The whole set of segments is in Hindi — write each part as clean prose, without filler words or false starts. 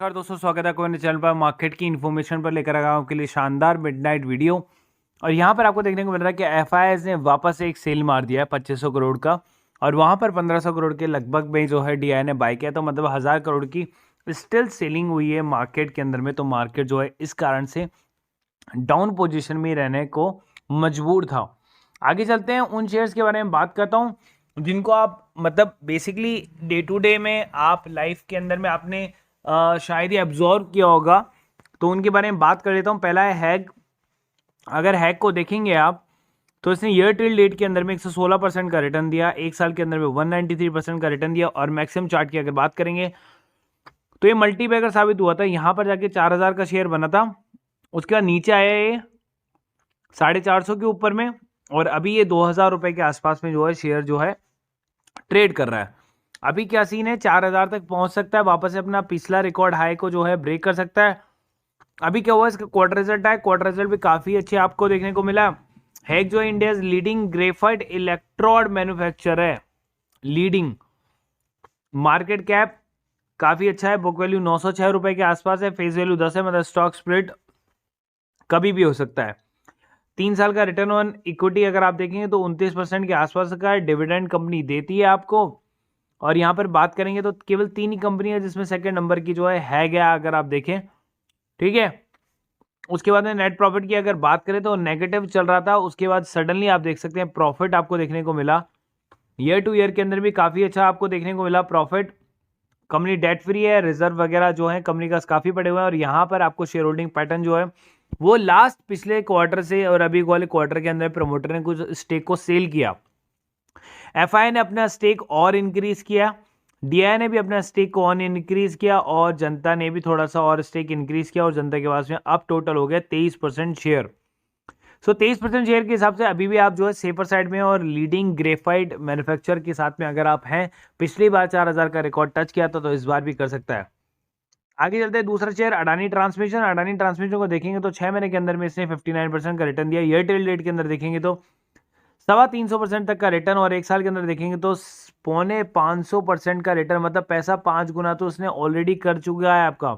नमस्कार दोस्तों, स्वागत है आपको मेरे चैनल पर। मार्केट की इन्फॉर्मेशन पर लेकर आया हूं आपके लिए शानदार मिडनाइट वीडियो। और यहां पर आपको देखने को मिल रहा है कि एफआईआई ने वापस एक सेल मार दिया है 2500 करोड़ का, और वहां पर 1500 करोड़ के लगभग में जो है डीआई ने बाय किया। तो मतलब 1000 करोड़ की स्टिल सेलिंग हुई है मार्केट के अंदर में। तो मार्केट जो है इस कारण से डाउन पोजिशन में रहने को मजबूर था। आगे चलते हैं, उन शेयर्स के बारे में बात करता हूँ जिनको आप मतलब बेसिकली डे टू डे में आप लाइफ के अंदर में आपने शायद ही एब्जॉर्व किया होगा। तो उनके बारे में बात कर लेता हूँ। पहला है हैग। अगर हैग को देखेंगे आप तो इसने ईयर टिल डेट के अंदर में 116% का रिटर्न दिया, एक साल के अंदर में 193% का रिटर्न दिया। और मैक्सिमम चार्ट की अगर बात करेंगे तो ये मल्टीबैगर साबित हुआ था। यहाँ पर जाके 4000 का शेयर बना था, उसके बाद नीचे आया ये 450 के ऊपर में, और अभी ये 2000 रुपए के आसपास में जो है शेयर जो है ट्रेड कर रहा है। अभी क्या सीन है, 4000 तक पहुंच सकता है, वापस से अपना पिछला रिकॉर्ड हाई को जो है ब्रेक कर सकता है। अभी क्या हुआ, इसका क्वार्टर रिजल्ट है, क्वार्टर रिजल्ट भी काफी अच्छे आपको देखने को मिला है। जो India leading graphite electrode manufacturer है, लीडिंग मार्केट कैप काफी अच्छा है, बुक वैल्यू 906 रुपए के आसपास है, फेस वैल्यू 10 है, मतलब स्टॉक स्प्लिट कभी भी हो सकता है। 3 साल का रिटर्न ऑन इक्विटी अगर आप देखेंगे तो 29% के आसपास का डिविडेंड कंपनी देती है आपको। और यहाँ पर बात करेंगे तो केवल 3 ही कंपनी है जिसमें सेकंड नंबर की जो है गया अगर आप देखें, ठीक है। उसके बाद में नेट प्रॉफिट की अगर बात करें तो नेगेटिव चल रहा था, उसके बाद सडनली आप देख सकते हैं प्रॉफिट आपको देखने को मिला। ईयर टू ईयर के अंदर भी काफी अच्छा आपको देखने को मिला प्रॉफिट। कंपनी डेट फ्री है, रिजर्व वगैरह जो है कंपनी का काफी पड़े हुए हैं। और यहाँ पर आपको शेयर होल्डिंग पैटर्न जो है वो लास्ट पिछले क्वार्टर से और अभी वाले क्वार्टर के अंदर प्रमोटर ने कुछ स्टेक को सेल किया। एफआई ने अपना स्टेक और इंक्रीज किया, डीआई ने भी अपना स्टेक को और इंक्रीज किया, और जनता ने भी थोड़ा सा और स्टेक इंक्रीज किया, और जनता के पास में अब टोटल हो गया 23% शेयर। सो 23% शेयर के हिसाब से अभी भी आप जो है सेफर साइड में, और लीडिंग ग्रेफाइट मैन्युफैक्चर के साथ में अगर आप हैं, पिछली बार 4000 का रिकॉर्ड टच किया था तो इस बार भी कर सकता है। आगे चलते हैं, दूसरा share Adani transmission. Adani transmission को देखेंगे तो 6 महीने के अंदर में इसने 59% का रिटर्न दिया। ईयर टिल डेट के अंदर देखेंगे तो 325% तक का रिटर्न, और एक साल के अंदर देखेंगे तो 450% का रिटर्न, मतलब पैसा 5 गुना तो उसने ऑलरेडी कर चुका है आपका।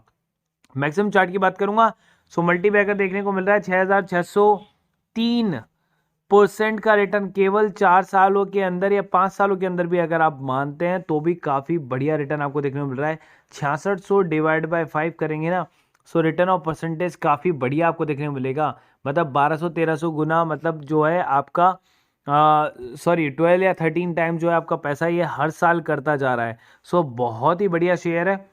मैक्सिमम चार्ट की बात करूंगा सो मल्टीबैगर देखने को मिल रहा है 6603% का रिटर्न केवल 4 सालों के अंदर, या 5 सालों के अंदर भी अगर आप मानते हैं तो भी काफी बढ़िया रिटर्न आपको देखने को मिल रहा है। 6600 डिवाइड बाय 5 करेंगे ना, सो रिटर्न ऑफ परसेंटेज काफी बढ़िया आपको देखने को मिलेगा। मतलब 1200-1300 गुना, मतलब जो है आपका 12 या 13 टाइम जो है आपका पैसा ये हर साल करता जा रहा है। सो बहुत ही बढ़िया शेयर है।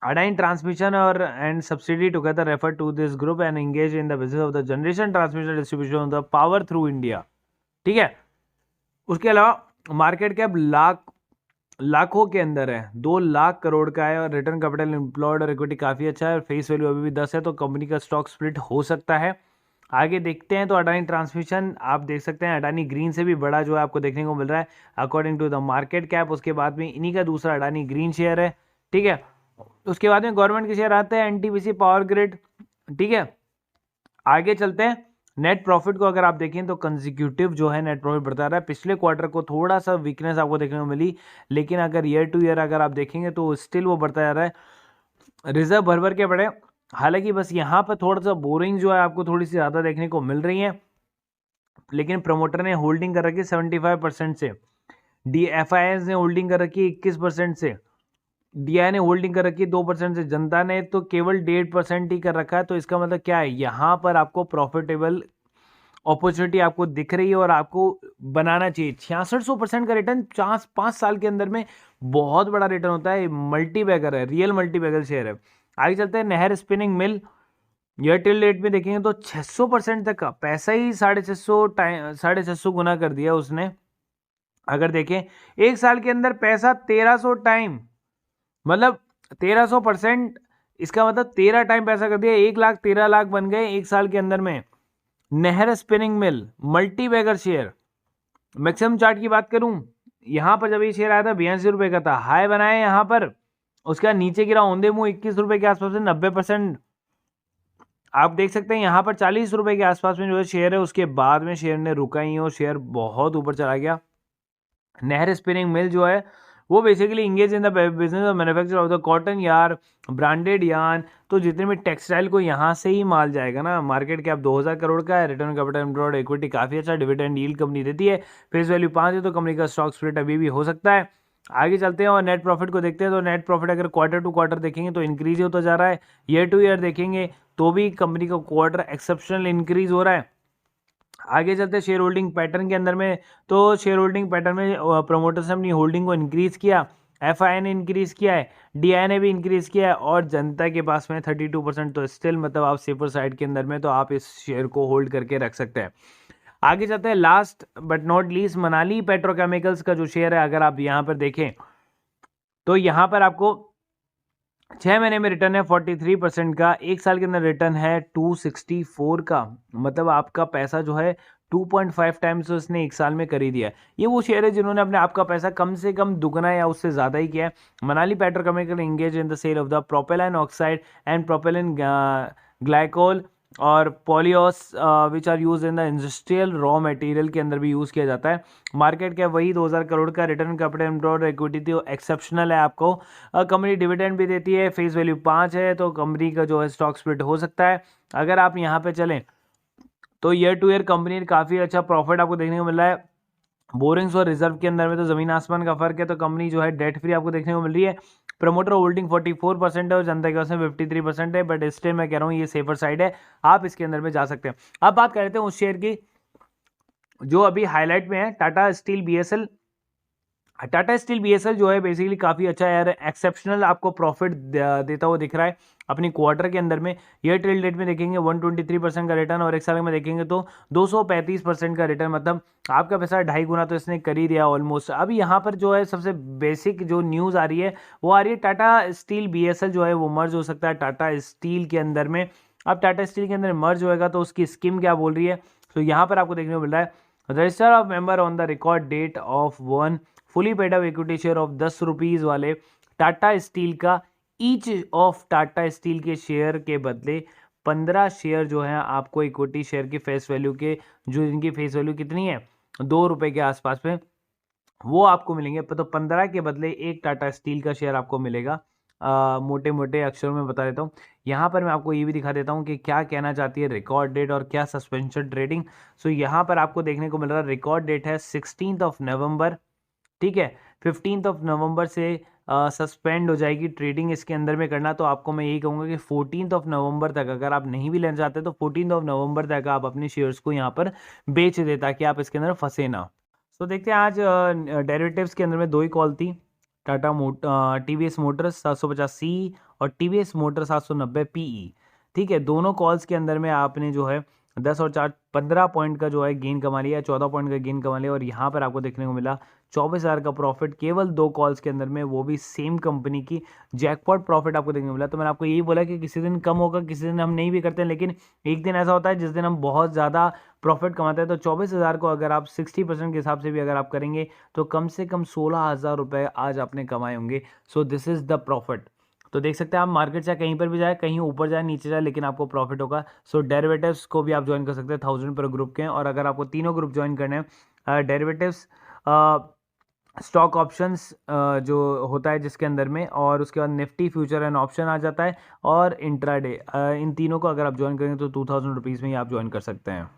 Adani Transmission और and subsidiary together refer to this group and engage in the business of the generation, transmission, distribution of the power through India। ठीक है। उसके अलावा मार्केट कैप लाखों के अंदर है, 2 लाख करोड़ का है, और रिटर्न कैपिटल एम्प्लॉयड और इक्विटी काफी अच्छा है, और फेस वैल्यू अभी भी 10 है, तो कंपनी का स्टॉक स्प्लिट हो सकता है। आगे देखते हैं तो अडानी ट्रांसमिशन आप देख सकते हैं अडानी ग्रीन से भी बड़ा जो है आपको देखने को मिल रहा है according to the market cap. उसके बाद में इन्हीं का दूसरा अडानी ग्रीन शेयर है, ठीक है। उसके बाद में गवर्नमेंट के शेयर आते हैं, एनटीपीसी पावर ग्रिड, ठीक है। आगे चलते हैं, नेट प्रॉफिट को अगर आप देखें तो कंसेक्यूटिव जो है नेट प्रॉफिट बढ़ता रहा है। पिछले क्वार्टर को थोड़ा सा वीकनेस आपको देखने को मिली, लेकिन अगर ईयर टू ईयर अगर आप देखेंगे तो स्टिल वो बढ़ता जा रहा है। रिजर्व भर भर के बढ़े, हालांकि बस यहाँ पर थोड़ा सा बोरिंग जो है आपको थोड़ी सी ज्यादा देखने को मिल रही है, लेकिन प्रमोटर ने होल्डिंग कर रखी 75% से, डीएफआईएस ने होल्डिंग कर रखी 21% से, डीआई ने होल्डिंग कर रखी है 2% से, जनता ने तो केवल 1.5% ही कर रखा है। तो इसका मतलब क्या है, यहाँ पर आपको प्रॉफिटेबल अपॉर्चुनिटी आपको दिख रही है और आपको बनाना चाहिए। 6600% का रिटर्न 5 साल के अंदर में बहुत बड़ा रिटर्न होता है। मल्टीबैगर है, रियल मल्टीबैगर शेयर है। आगे चलते हैं, Nahar spinning mill. Year till date में देखेंगे तो 600% तक का पैसा ही 650 गुना कर दिया उसने। अगर देखें एक साल के अंदर पैसा 1300 टाइम, मतलब 1300%, इसका मतलब 13 टाइम पैसा कर दिया। 1,13,00,000 बन गए एक साल के अंदर में। नहर स्पिनिंग मिल मल्टीबैगर शेयर। मैक्सिमम चार्ट की बात करूं, यहां पर जब ये शेयर आया था 82 रुपए का था, हाई बनाया यहां पर, उसका नीचे गिरा औंधे मुंह 21 रुपए के आसपास से 90%। आप देख सकते हैं यहां पर 40 रुपए के आसपास में जो है शेयर है, उसके बाद में शेयर ने रुका ही और शेयर बहुत ऊपर चला गया। नहर स्पिनिंग मिल जो है वो basically engage in the business of manufacture of the cotton यार, ब्रांडेड यार्न। तो जितने भी टेक्सटाइल को यहाँ से ही माल जाएगा ना, मार्केट कैप 2000 करोड़ का है, रिटर्न कैपिटल एम्प्लॉयड इक्विटी काफ़ी अच्छा, डिविडेंड यील्ड कंपनी देती है, फेस वैल्यू 5 है, तो कंपनी का स्टॉक स्प्लिट अभी भी हो सकता है। आगे चलते हैं और नेट प्रॉफिट को देखते हैं। तो नेट प्रॉफिट अगर क्वार्टर टू क्वार्टर देखेंगे तो इंक्रीज होता जा रहा है, ईयर टू ईयर देखेंगे तो भी कंपनी का क्वार्टर एक्सेप्शनल इंक्रीज हो रहा है। आगे चलते हैं शेयर होल्डिंग पैटर्न के अंदर में। तो शेयर होल्डिंग पैटर्न में प्रमोटर्स ने अपनी होल्डिंग को इंक्रीज किया, एफआई ने इंक्रीज किया है, डीआई ने भी इंक्रीज किया है, और जनता के पास में 32%। तो स्टिल मतलब आप सेफर साइड के अंदर में, तो आप इस शेयर को होल्ड करके रख सकते हैं। आगे चलते हैं, last but not least Manali petrochemicals का जो शेयर है, अगर आप यहाँ पर देखें तो यहाँ पर आपको 6 महीने में रिटर्न है 43% का, एक साल के अंदर रिटर्न है 264 का, मतलब आपका पैसा जो है 2.5 टाइम्स तो इसने एक साल में कर ही दिया है। ये वो शेयर है जिन्होंने अपने आपका पैसा कम से कम दुगना या उससे ज़्यादा ही किया है। Manali petrochemical engage in the sale of the propylene oxide and propylene glycol और polyols which are use in the industrial raw material के अंदर भी यूज़ किया जाता है। मार्केट कैप वही 2000 करोड़ का, रिटर्न कैपिटल एम्प्लॉयड इक्विटी थी एक्सेप्शनल है आपको। कंपनी डिविडेंड भी देती है, फेस वैल्यू 5 है, तो कंपनी का जो है स्टॉक स्प्लिट हो सकता है। अगर आप यहाँ पे चलें तो ईयर टू ईयर कंपनी काफ़ी अच्छा प्रॉफिट आपको देखने को मिल रहा है। बोरिंग्स और रिजर्व के अंदर में तो ज़मीन आसमान का फर्क है, तो कंपनी जो है डेट फ्री आपको देखने को मिल रही है। प्रमोटर होल्डिंग 44% है और जनता के पास में 53% है, बट स्टिल मैं कह रहा हूँ ये सेफर साइड है, आप इसके अंदर में जा सकते हैं। अब बात करते हैं उस शेयर की जो अभी हाईलाइट में है, Tata steel BSL. Tata steel BSL जो है बेसिकली काफ़ी अच्छा यार, एक्सेप्शनल आपको प्रॉफिट देता हुआ दिख रहा है अपनी क्वार्टर के अंदर में। ईयर टिल डेट में देखेंगे 123% का रिटर्न, और एक साल में देखेंगे तो 235% का रिटर्न, मतलब आपका पैसा 2.5 गुना तो इसने कर ही दिया ऑलमोस्ट। अब यहाँ पर जो है सबसे बेसिक जो न्यूज़ आ रही है वो आ रही है, टाटा स्टील बीएसएल जो है वो मर्ज हो सकता है टाटा स्टील के अंदर में। अब टाटा स्टील के अंदर मर्ज होएगा तो उसकी स्कीम क्या बोल रही है, तो यहाँ पर आपको देखने को मिल रहा है, register of member on the record date of 1 fully paid up equity share of 10 rupees वाले टाटा स्टील का, ईच ऑफ टाटा स्टील के शेयर के बदले 15 शेयर जो है आपको इक्विटी शेयर की फेस वैल्यू के, जो इनकी फेस वैल्यू कितनी है 2 रुपये के आसपास में, वो आपको मिलेंगे। तो 15 के बदले एक टाटा स्टील का शेयर आपको मिलेगा। मोटे मोटे अक्षरों में बता देता हूँ, यहाँ पर मैं आपको ये भी दिखा देता हूँ कि क्या कहना चाहती है रिकॉर्ड डेट और क्या सस्पेंशन ट्रेडिंग। सो यहाँ पर आपको देखने को मिल रहा है रिकॉर्ड डेट है 16 नवंबर, ठीक है। 15 नवंबर से सस्पेंड हो जाएगी ट्रेडिंग इसके अंदर में करना। तो आपको मैं यही कहूँगा कि 14 नवंबर तक अगर आप नहीं भी लेना चाहते तो 14 नवंबर तक आप अपने शेयर्स को यहाँ पर बेच दे ताकि आप इसके अंदर फंसे ना। तो देखते हैं आज डेरिवेटिव्स के अंदर में 2 ही कॉल थी, टाटा टीवीएस मोटर्स 750 और टीवीएस मोटर 790 पीई, ठीक है। दोनों कॉल्स के अंदर में आपने जो है 10 और 4 15 पॉइंट का जो है गेन कमा लिया, 14 पॉइंट का गेन कमा लिया, और यहाँ पर आपको देखने को मिला 24,000 का प्रॉफिट केवल 2 कॉल्स के अंदर में, वो भी सेम कंपनी की। जैकपॉट प्रॉफिट आपको देखने को मिला। तो मैंने आपको यही बोला कि किसी दिन कम होगा, किसी दिन हम नहीं भी करते हैं, लेकिन एक दिन ऐसा होता है जिस दिन हम बहुत ज़्यादा प्रॉफिट कमाते हैं। तो 24,000 को अगर आप 60% के हिसाब से भी अगर आप करेंगे तो कम से कम 16,000 रुपये आज आपने कमाए होंगे। So this is the profit. तो देख सकते हैं आप, मार्केट चाहे कहीं पर भी जाए, कहीं ऊपर जाए नीचे जाए, लेकिन आपको प्रॉफिट होगा। सो डेरिवेटिव्स को भी आप ज्वाइन कर सकते हैं 1000 पर ग्रुप के, और अगर आपको तीनों ग्रुप ज्वाइन करने हैं, डेरिवेटिव्स, स्टॉक ऑप्शंस जो होता है जिसके अंदर में, और उसके बाद निफ्टी फ्यूचर एंड ऑप्शन आ जाता है, और इंट्राडे, इन तीनों को अगर आप ज्वाइन करेंगे तो 2000 रुपीज़ में ही आप ज्वाइन कर सकते हैं।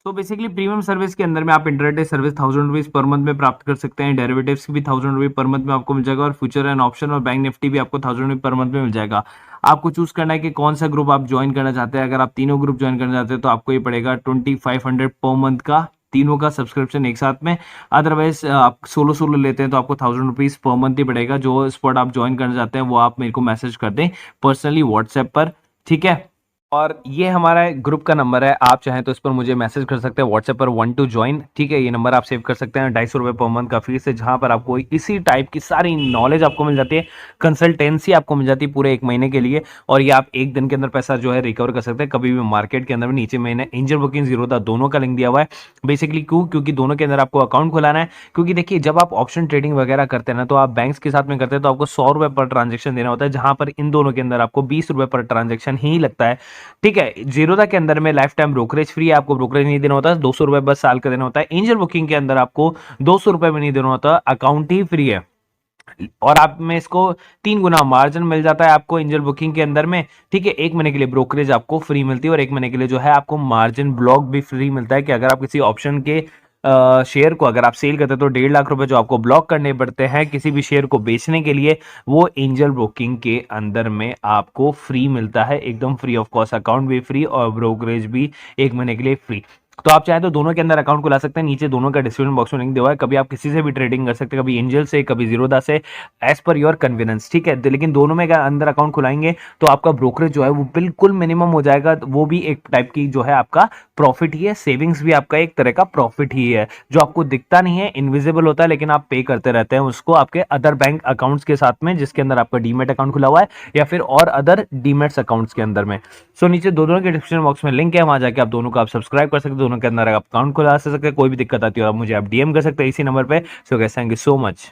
तो बेसिकली प्रीमियम सर्विस के अंदर में आप intraday service 1000 rupees per month में प्राप्त कर सकते हैं, डेरिवेटिव्स की भी 1000 रुपये पर मंथ में आपको मिल जाएगा, और फ्यूचर एंड ऑप्शन और बैंक निफ्टी भी आपको 1000 रुपये पर मंथ में मिल जाएगा। आपको चूज करना है कि कौन सा ग्रुप आप ज्वाइन करना चाहते हैं। अगर आप तीनों ग्रुप ज्वाइन करना चाहते हैं तो आपको ये पड़ेगा 2500 पर मंथ का, तीनों का सब्सक्रिप्शन एक साथ में। अदरवाइज आप सोलो लेते हैं तो आपको 1000 रुपीज़ पर मंथ ही पड़ेगा। जो स्पॉट आप ज्वाइन करना चाहते हैं वो आप मेरे को मैसेज कर दें पर्सनली व्हाट्सएप पर, ठीक है। और ये हमारा ग्रुप का नंबर है, आप चाहें तो इस पर मुझे मैसेज कर सकते हैं व्हाट्सएप पर 1 to join, ठीक है। ये नंबर आप सेव कर सकते हैं। 250 रुपये पर मंथ का फीस है, जहां पर आपको इसी टाइप की सारी नॉलेज आपको मिल जाती है, कंसल्टेंसी आपको मिल जाती है पूरे 1 महीने के लिए, और ये आप 1 दिन के अंदर पैसा जो है रिकवर कर सकते हैं कभी भी मार्केट के अंदर में। नीचे मैंने एंजल बुकिंग जीरोधा दोनों का लिंक दिया हुआ है। बेसिकली क्योंकि दोनों के अंदर आपको अकाउंट खुलाना है, क्योंकि देखिए जब आप ऑप्शन ट्रेडिंग वगैरह करते हैं ना, तो आप बैंक्स के साथ में करते हैं तो आपको 100 रुपये पर ट्रांजेक्शन देना होता है, जहां पर इन दोनों के अंदर आपको 20 रुपये पर ट्रांजेक्शन ही लगता है, ठीक है। जीरोधा के अंदर में लाइफ टाइम ब्रोकरेज फ्री है, आपको ब्रोकरेज नहीं देना होता, 200 रुपए बस साल का देना होता है। एंजल बुकिंग के अंदर आपको 200 रुपए भी नहीं देना होता, अकाउंट ही फ्री है। और आप में इसको 3 गुना मार्जिन मिल जाता है आपको एंजल बुकिंग के अंदर में। ठीक है, 1 महीने के लिए ब्रोकरेज आपको फ्री मिलती है और 1 महीने के लिए जो है आपको मार्जिन ब्लॉक भी फ्री मिलता है कि अगर आप किसी ऑप्शन के शेयर को अगर आप सेल करते हैं तो 1.5 लाख रुपए जो आपको ब्लॉक करने पड़ते हैं किसी भी शेयर को बेचने के लिए, वो एंजल ब्रोकिंग के अंदर में आपको फ्री मिलता है, एकदम फ्री ऑफ कॉस्ट। अकाउंट भी फ्री और ब्रोकरेज भी 1 महीने के लिए फ्री। तो आप चाहे तो दोनों के अंदर अकाउंट खुला सकते हैं, नीचे दोनों का डिस्क्रिप्शन बॉक्स में लिंक दिया हुआ है। कभी आप किसी से भी ट्रेडिंग कर सकते हैं, कभी एंजल से, कभी जीरोधा से, एज पर योर कन्वीनियंस। ठीक है, लेकिन दोनों में अगर अंदर अकाउंट खुलाएंगे तो आपका ब्रोकरेज जो है वो बिल्कुल मिनिमम हो जाएगा। वो भी एक टाइप की जो है आपका प्रॉफिट ही है, सेविंग्स भी आपका एक तरह का प्रॉफिट ही है, जो आपको दिखता नहीं है, इनविजिबल होता है, लेकिन आप पे करते रहते हैं उसको आपके अदर बैंक अकाउंट्स के साथ में, जिसके अंदर आपका डीमेट अकाउंट खुला हुआ है या फिर और अदर डीमेट्स अकाउंट्स के अंदर में। सो नीचे दोनों के डिस्क्रिप्शन बॉक्स में लिंक है, वहां जाके आप दोनों को आप सब्सक्राइब कर सकते हैं, दोनों के अंदर आप अकाउंट खुला सकते हैं। कोई भी दिक्कत आती है आप मुझे आप डीएम कर सकते हैं इसी नंबर पे। So guys, thank you so much.